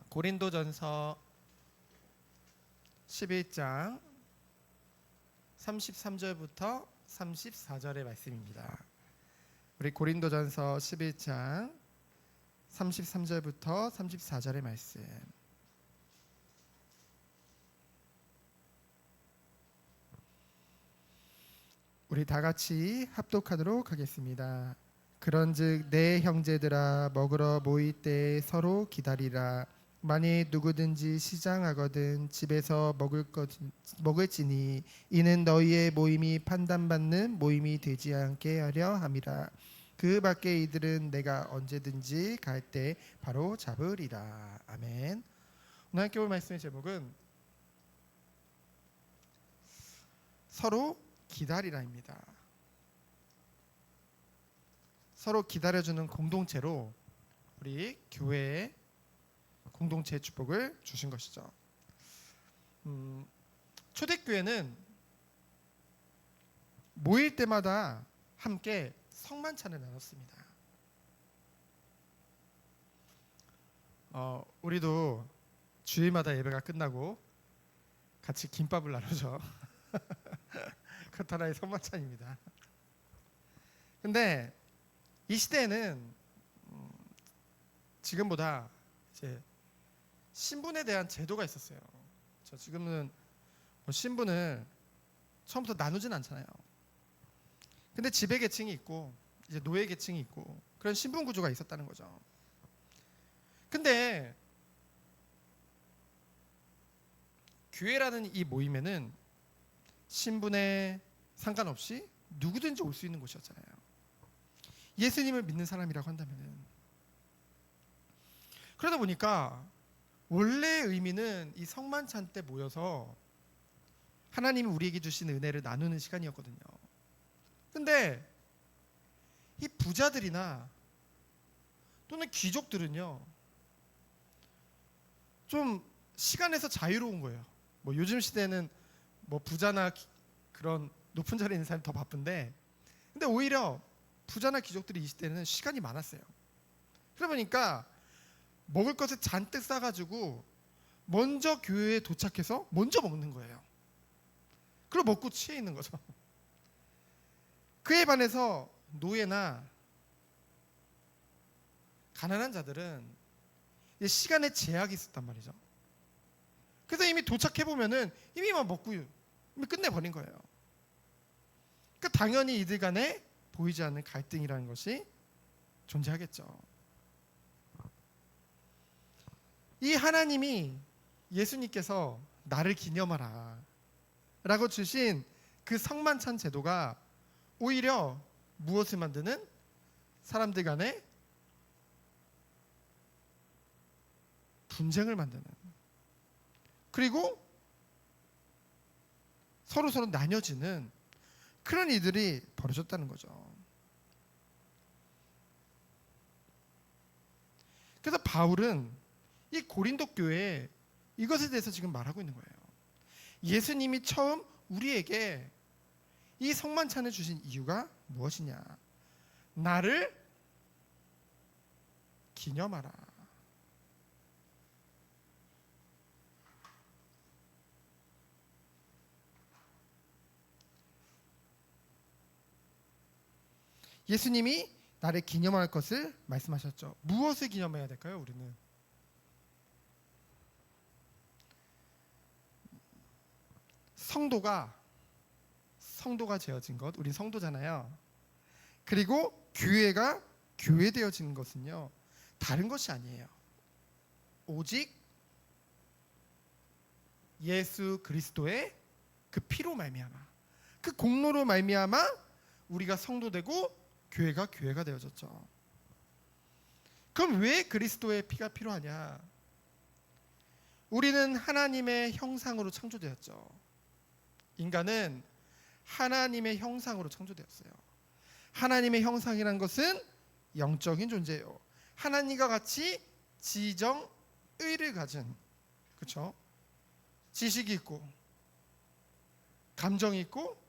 고린도전서 11장 33절부터 34절의 말씀입니다. 우리 고린도전서 11장 33절부터 34절의 말씀. 우리 다 같이 합독하도록 하겠습니다. 그런즉 내 형제들아, 먹으러 모일 때 서로 기다리라. 만일 누구든지 시장하거든 집에서 먹을지니 이는 너희의 모임이 판단받는 모임이 되지 않게 하려 함이라. 그 밖에 이들은 내가 언제든지 갈 때 바로 잡으리라. 아멘. 오늘 함께 볼 말씀의 제목은 서로 기다리라입니다. 서로 기다려주는 공동체로 우리 교회에 공동체의 축복을 주신 것이죠. 초대교회는 모일 때마다 함께 성만찬을 나눴습니다. 우리도 주일마다 예배가 끝나고 같이 김밥을 나누죠. 그것 하나의 성만찬입니다. 근데 이 시대에는 지금보다 이제 신분에 대한 제도가 있었어요. 지금은 신분을 처음부터 나누진 않잖아요. 근데 지배 계층이 있고 이제 노예 계층이 있고 그런 신분 구조가 있었다는 거죠. 근데 교회라는 이 모임에는 신분에 상관없이 누구든지 올 수 있는 곳이었잖아요. 예수님을 믿는 사람이라고 한다면은. 그러다 보니까 원래의 의미는 이 성만찬 때 모여서 하나님이 우리에게 주신 은혜를 나누는 시간이었거든요. 근데 이 부자들이나 또는 귀족들은요, 좀 시간에서 자유로운 거예요. 요즘 시대는 부자나 그런 높은 자리에 있는 사람이 더 바쁜데, 근데 오히려 부자나 귀족들이 이 시대는 시간이 많았어요. 그러다 보니까 먹을 것을 잔뜩 싸가지고 먼저 교회에 도착해서 먼저 먹는 거예요. 그리고 먹고 취해 있는 거죠. 그에 반해서 노예나 가난한 자들은 시간에 제약이 있었단 말이죠. 그래서 이미 도착해 보면은 이미 막 먹고 이미 끝내버린 거예요. 그러니까 당연히 이들 간에 보이지 않는 갈등이라는 것이 존재하겠죠. 이 하나님이 예수님께서 나를 기념하라 라고 주신 그 성만찬 제도가 오히려 무엇을 만드는? 사람들 간에 분쟁을 만드는, 그리고 서로 나뉘어지는 그런 일들이 벌어졌다는 거죠. 그래서 바울은 이 고린도 교회에 이것에 대해서 지금 말하고 있는 거예요. 예수님이 처음 우리에게 이 성만찬을 주신 이유가 무엇이냐? 나를 기념하라. 예수님이 나를 기념할 것을 말씀하셨죠. 무엇을 기념해야 될까요? 우리는 성도가 되어진 것, 우린 성도잖아요. 그리고 교회가 교회되어진 것은요, 다른 것이 아니에요. 오직 예수 그리스도의 그 피로 말미암아, 그 공로로 말미암아 우리가 성도되고 교회가 되어졌죠. 그럼 왜 그리스도의 피가 필요하냐? 우리는 하나님의 형상으로 창조되었죠. 인간은 하나님의 형상으로 창조되었어요. 하나님의 형상이란 것은 영적인 존재예요. 하나님과 같이 지정 의를 가진, 그렇죠? 지식이 있고 감정이 있고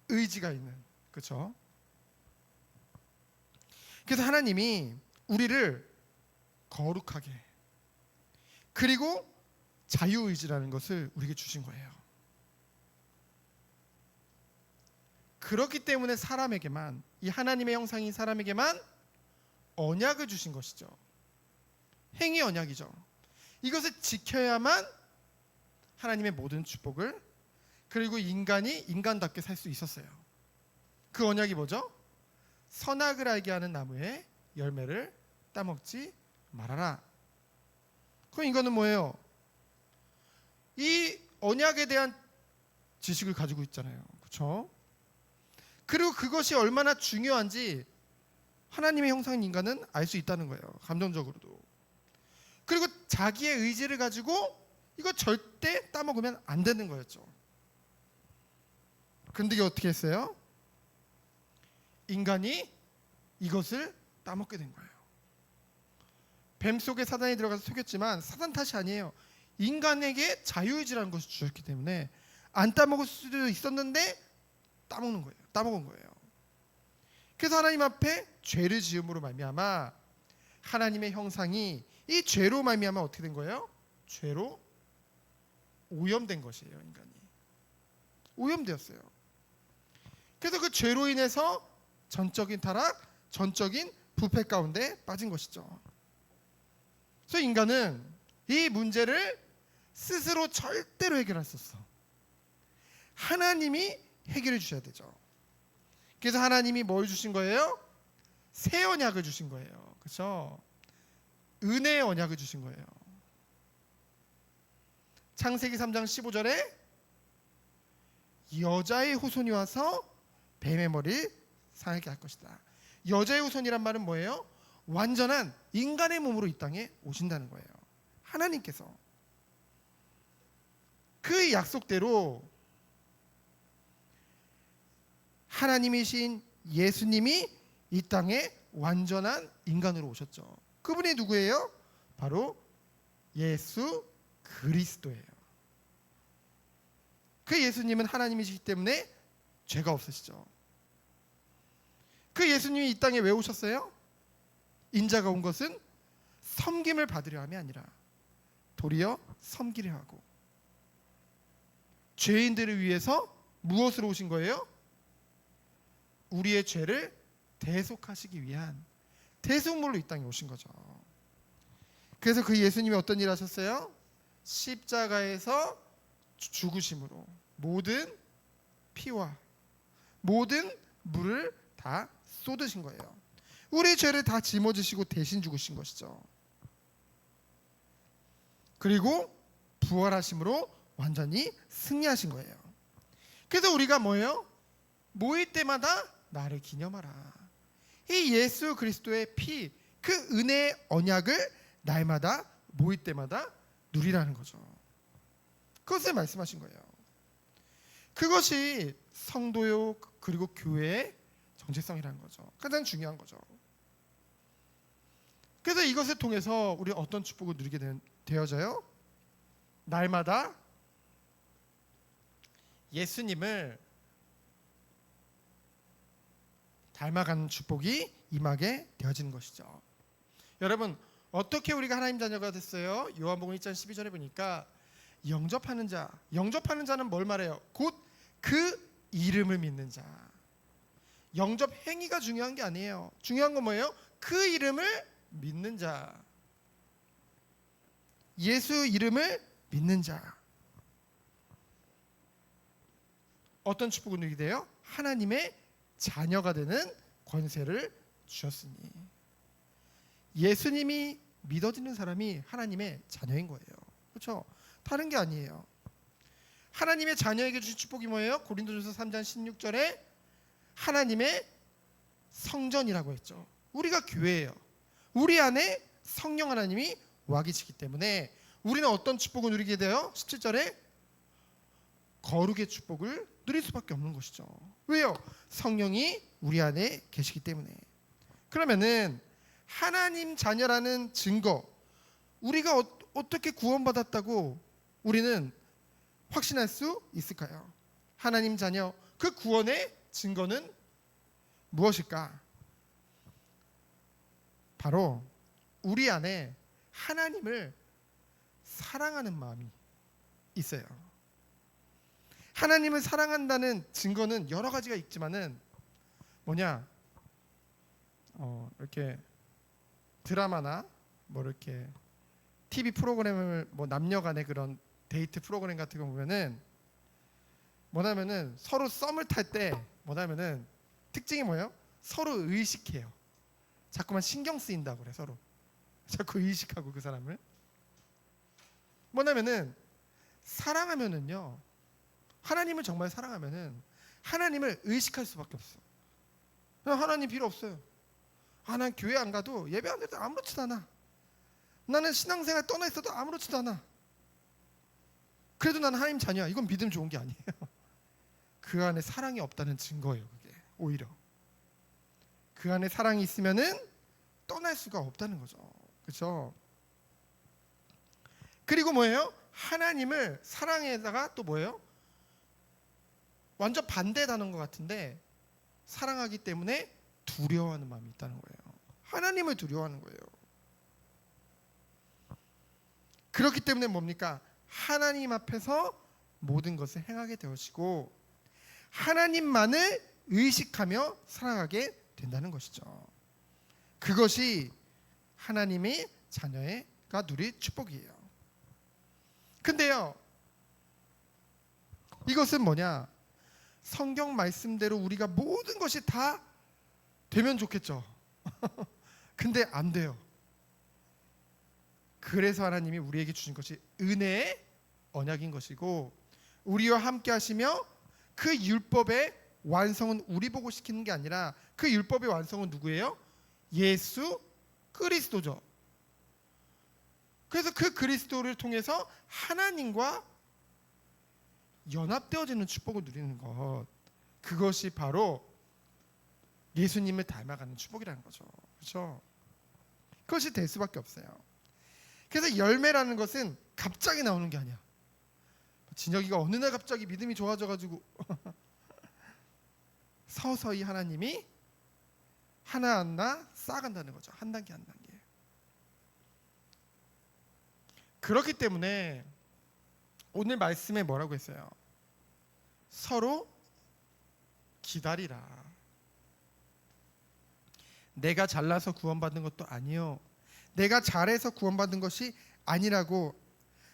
의지가 있는, 그렇죠? 그래서 하나님이 우리를 거룩하게, 그리고 자유의지라는 것을 우리에게 주신 거예요. 그렇기 때문에 사람에게만, 이 하나님의 형상인 사람에게만 언약을 주신 것이죠. 행위 언약이죠. 이것을 지켜야만 하나님의 모든 축복을, 그리고 인간이 인간답게 살 수 있었어요. 그 언약이 뭐죠? 선악을 알게 하는 나무의 열매를 따먹지 말아라. 그럼 이거는 뭐예요? 이 언약에 대한 지식을 가지고 있잖아요. 그렇죠? 그리고 그것이 얼마나 중요한지 하나님의 형상인 인간은 알 수 있다는 거예요. 감정적으로도. 그리고 자기의 의지를 가지고 이거 절대 따먹으면 안 되는 거였죠. 그런데 이게 어떻게 했어요? 인간이 이것을 따먹게 된 거예요. 뱀 속에 사단이 들어가서 속였지만 사단 탓이 아니에요. 인간에게 자유의지라는 것을 주셨기 때문에 안 따먹을 수도 있었는데 따먹는 거예요. 따먹은 거예요. 그래서 하나님 앞에 죄를 지음으로 말미암아 하나님의 형상이 이 죄로 말미암아 어떻게 된 거예요? 죄로 오염된 것이에요. 인간이 오염되었어요. 그래서 그 죄로 인해서 전적인 타락, 전적인 부패 가운데 빠진 것이죠. 그래서 인간은 이 문제를 스스로 절대로 해결할 수 없어. 하나님이 해결해 주셔야 되죠. 그래서 하나님이 뭘 주신 거예요? 새 언약을 주신 거예요. 그렇죠? 은혜의 언약을 주신 거예요. 창세기 3장 15절에 여자의 후손이 와서 뱀의 머리를 상하게 할 것이다. 여자의 후손이란 말은 뭐예요? 완전한 인간의 몸으로 이 땅에 오신다는 거예요. 하나님께서 그 약속대로 하나님이신 예수님이 이 땅에 완전한 인간으로 오셨죠. 그분이 누구예요? 바로 예수 그리스도예요. 그 예수님은 하나님이시기 때문에 죄가 없으시죠. 그 예수님이 이 땅에 왜 오셨어요? 인자가 온 것은 섬김을 받으려 함이 아니라 도리어 섬기려 하고, 죄인들을 위해서 무엇으로 오신 거예요? 우리의 죄를 대속하시기 위한 대속물로 이 땅에 오신 거죠. 그래서 그 예수님이 어떤 일을 하셨어요? 십자가에서 죽으심으로 모든 피와 모든 물을 다 쏟으신 거예요. 우리의 죄를 다 짊어지시고 대신 죽으신 것이죠. 그리고 부활하심으로 완전히 승리하신 거예요. 그래서 우리가 뭐예요? 모일 때마다 나를 기념하라. 이 예수 그리스도의 피, 그 은혜의 언약을 날마다 모일 때마다 누리라는 거죠. 그것을 말씀하신 거예요. 그것이 성도요 그리고 교회의 정체성이라는 거죠. 가장 중요한 거죠. 그래서 이것을 통해서 우리 어떤 축복을 누리게 되어져요? 날마다 예수님을 닮아가는 축복이 임하게 되어지는 것이죠. 여러분, 어떻게 우리가 하나님 자녀가 됐어요? 요한복음 1장 12절에 보니까 영접하는 자, 영접하는 자는 뭘 말해요? 곧 그 이름을 믿는 자. 영접 행위가 중요한 게 아니에요. 중요한 건 뭐예요? 그 이름을 믿는 자. 예수 이름을 믿는 자. 어떤 축복을 누리게 돼요? 하나님의 자녀가 되는 권세를 주셨으니. 예수님이 믿어지는 사람이 하나님의 자녀인 거예요. 그렇죠? 다른 게 아니에요. 하나님의 자녀에게 주신 축복이 뭐예요? 고린도전서 3장 16절에 하나님의 성전이라고 했죠. 우리가 교회예요. 우리 안에 성령 하나님이 와 계시기 때문에 우리는 어떤 축복을 누리게 돼요? 17절에 거룩의 축복을 누릴 수밖에 없는 것이죠. 왜요? 성령이 우리 안에 계시기 때문에. 그러면은 하나님 자녀라는 증거, 우리가 어떻게 구원받았다고 우리는 확신할 수 있을까요? 하나님 자녀, 그 구원의 증거는 무엇일까? 바로 우리 안에 하나님을 사랑하는 마음이 있어요. 하나님을 사랑한다는 증거는 여러 가지가 있지만은 뭐냐, 이렇게 드라마나 뭐 이렇게 TV 프로그램을 뭐 남녀간의 그런 데이트 프로그램 같은 거 보면은 뭐냐면은 서로 썸을 탈 때 뭐냐면은 특징이 뭐예요? 서로 의식해요. 자꾸만 신경 쓰인다고 그래. 서로 자꾸 의식하고 그 사람을. 뭐냐면은 사랑하면은요, 하나님을 정말 사랑하면은 하나님을 의식할 수밖에 없어. 하나님 필요 없어요. 난 교회 안 가도 예배 안 해도 아무렇지도 않아. 나는 신앙생활 떠나 있어도 아무렇지도 않아. 그래도 나는 하나님 자녀야. 이건 믿음 좋은 게 아니에요. 그 안에 사랑이 없다는 증거예요. 그게 오히려 그 안에 사랑이 있으면은 떠날 수가 없다는 거죠. 그렇죠? 그리고 뭐예요? 하나님을 사랑에다가 또 뭐예요? 완전 반대다는 것 같은데 사랑하기 때문에 두려워하는 마음이 있다는 거예요. 하나님을 두려워하는 거예요. 그렇기 때문에 뭡니까? 하나님 앞에서 모든 것을 행하게 되시고 하나님만을 의식하며 살아가게 된다는 것이죠. 그것이 하나님의 자녀가 누릴 축복이에요. 근데요, 이것은 뭐냐? 성경 말씀대로 우리가 모든 것이 다 되면 좋겠죠. 근데 안 돼요. 그래서 하나님이 우리에게 주신 것이 은혜의 언약인 것이고 우리와 함께 하시며 그 율법의 완성은 우리 보고 시키는 게 아니라 그 율법의 완성은 누구예요? 예수 그리스도죠. 그래서 그 그리스도를 통해서 하나님과 연합되어지는 축복을 누리는 것, 그것이 바로 예수님을 닮아가는 축복이라는 거죠. 그렇죠? 그것이 될 수밖에 없어요. 그래서 열매라는 것은 갑자기 나오는 게 아니야. 진혁이가 어느 날 갑자기 믿음이 좋아져가지고 서서히 하나님이 하나하나 쌓아간다는 거죠. 한 단계 한 단계. 그렇기 때문에 오늘 말씀에 뭐라고 했어요? 서로 기다리라. 내가 잘나서 구원받은 것도 아니요, 내가 잘해서 구원받은 것이 아니라고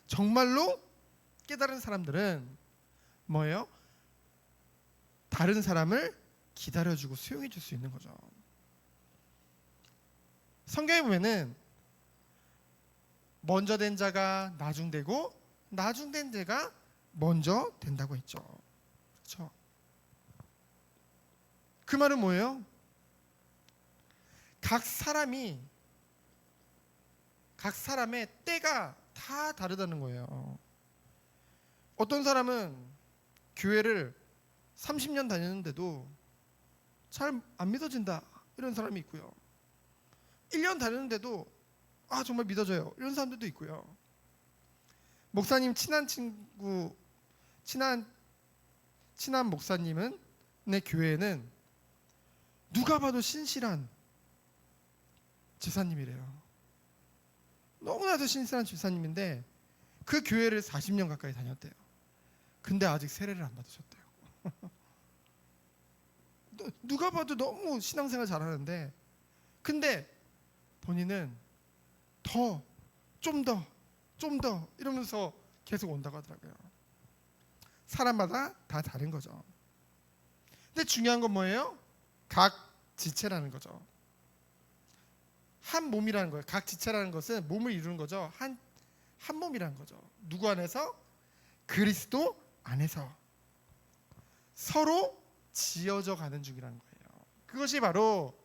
정말로 깨달은 사람들은 뭐예요? 다른 사람을 기다려주고 수용해줄 수 있는 거죠. 성경에 보면은 먼저 된 자가 나중되고 나중된 자가 먼저 된다고 했죠. 그렇죠? 그 말은 뭐예요? 각 사람의 때가 다 다르다는 거예요. 어떤 사람은 교회를 30년 다녔는데도 잘 안 믿어진다 이런 사람이 있고요. 1년 다녔는데도 정말 믿어져요 이런 사람들도 있고요. 목사님 친한 친구, 친한 목사님은 내 교회에는 누가 봐도 신실한 집사님이래요. 너무나도 신실한 집사님인데 그 교회를 40년 가까이 다녔대요. 근데 아직 세례를 안 받으셨대요. 누가 봐도 너무 신앙생활 잘하는데 근데 본인은 좀 더 이러면서 계속 온다고 하더라고요. 사람마다 다 다른 거죠. 근데 중요한 건 뭐예요? 각 지체라는 거죠. 한 몸이라는 거예요. 각 지체라는 것은 몸을 이루는 거죠. 한 몸이라는 거죠. 누구 안에서? 그리스도 안에서 서로 지어져 가는 중이라는 거예요. 그것이 바로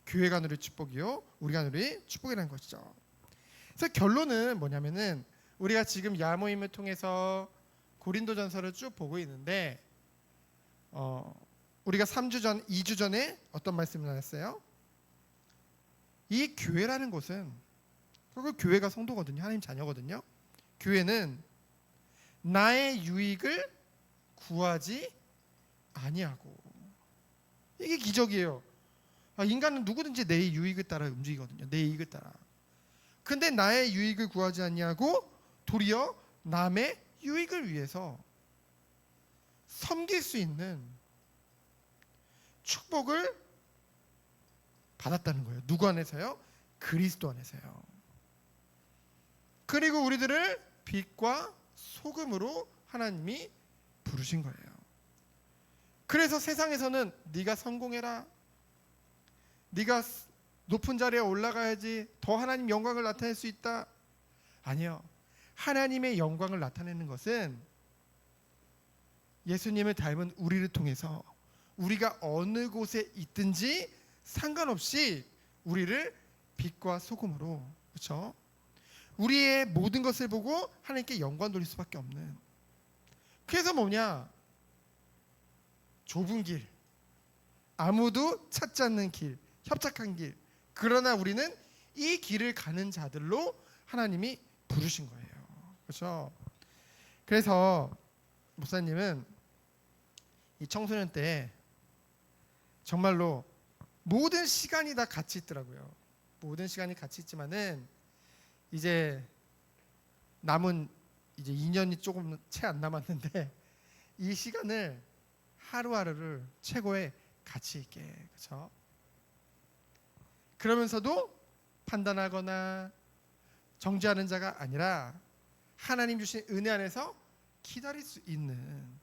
교회가 누릴 축복이요, 우리가 누릴 축복이라는 것이죠. 그래서 결론은 뭐냐면은 우리가 지금 야모임을 통해서 고린도전서를 쭉 보고 있는데 우리가 2주 전에 어떤 말씀을 나눴어요? 이 교회라는 것은 결국 교회가 성도거든요. 하나님 자녀거든요. 교회는 나의 유익을 구하지 아니하고, 이게 기적이에요. 인간은 누구든지 내 유익을 따라 움직이거든요. 내 이익을 따라. 근데 나의 유익을 구하지 아니하고 도리어 남의 유익을 위해서 섬길 수 있는 축복을 받았다는 거예요. 누구 안에서요? 그리스도 안에서요. 그리고 우리들을 빛과 소금으로 하나님이 부르신 거예요. 그래서 세상에서는 네가 성공해라, 네가 높은 자리에 올라가야지 더 하나님 영광을 나타낼 수 있다. 아니요. 하나님의 영광을 나타내는 것은 예수님을 닮은 우리를 통해서 우리가 어느 곳에 있든지 상관없이 우리를 빛과 소금으로, 그렇죠? 우리의 모든 것을 보고 하나님께 영광 돌릴 수밖에 없는. 그래서 뭐냐? 좁은 길, 아무도 찾지 않는 길, 협착한 길. 그러나 우리는 이 길을 가는 자들로 하나님이 부르신 거예요. 그렇죠? 그래서 목사님은 이 청소년 때 정말로 모든 시간이 다 같이 있더라고요. 모든 시간이 같이 있지만은 이제 남은 이제 2년이 조금 채 안 남았는데 이 시간을 하루하루를 최고의 가치 있게, 그렇죠? 그러면서도 판단하거나 정죄하는 자가 아니라 하나님 주신 은혜 안에서 기다릴 수 있는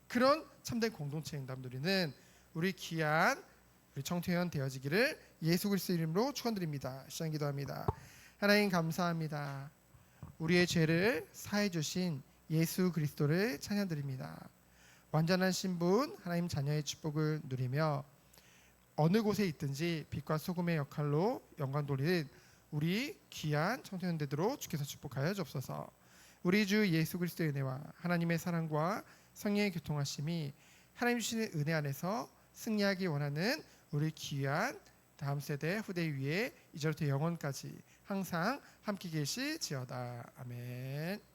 그런 참된 공동체 행담 누리는 우리 귀한 우리 청소년 되어지기를 예수 그리스도 이름으로 축원드립니다. 시간 기도합니다. 하나님 감사합니다. 우리의 죄를 사해 주신 예수 그리스도를 찬양드립니다. 완전한 신분 하나님 자녀의 축복을 누리며 어느 곳에 있든지 빛과 소금의 역할로 영광 돌리는 우리 귀한 청소년들로 주께서 축복하여 주옵소서. 우리 주 예수 그리스도의 은혜와 하나님의 사랑과 성령의 교통하심이 하나님 주시는 은혜 안에서 승리하기 원하는 우리 귀한 다음 세대 후대 위에 이제부터 영원까지 항상 함께 계실지어다. 아멘.